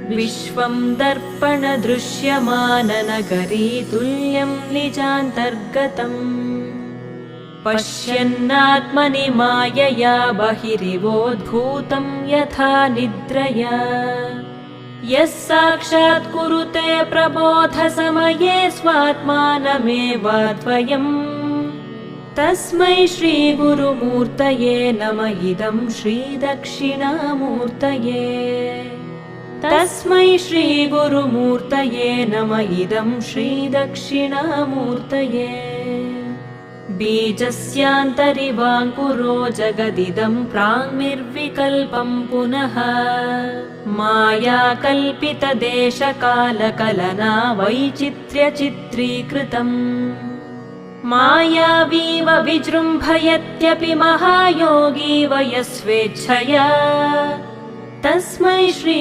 विश्वं दर्पणदृश्यमाननगरी तुल्यं निजान्तर्गतम् पश्यन्नात्मनि मायया बहिरिवोद्भूतं यथा निद्रया यः साक्षात् कुरुते प्रबोधसमये स्वात्मानमेवाद्वयम् तस्मै श्रीगुरुमूर्तये नमः इदं श्रीदक्षिणामूर्तये तस्मै श्रीगुरुमूर्तये नमः इदं श्रीदक्षिणामूर्तये बीजस्यान्तरिवाङ्कुरो जगदिदं प्राङ्निर्विकल्पं पुनः मायाकल्पितदेशकालकलना वैचित्र्यचित्रीकृतम् मायावीव विजृम्भयत्यपि महायोगी वयस्वेच्छया तस्मै श्री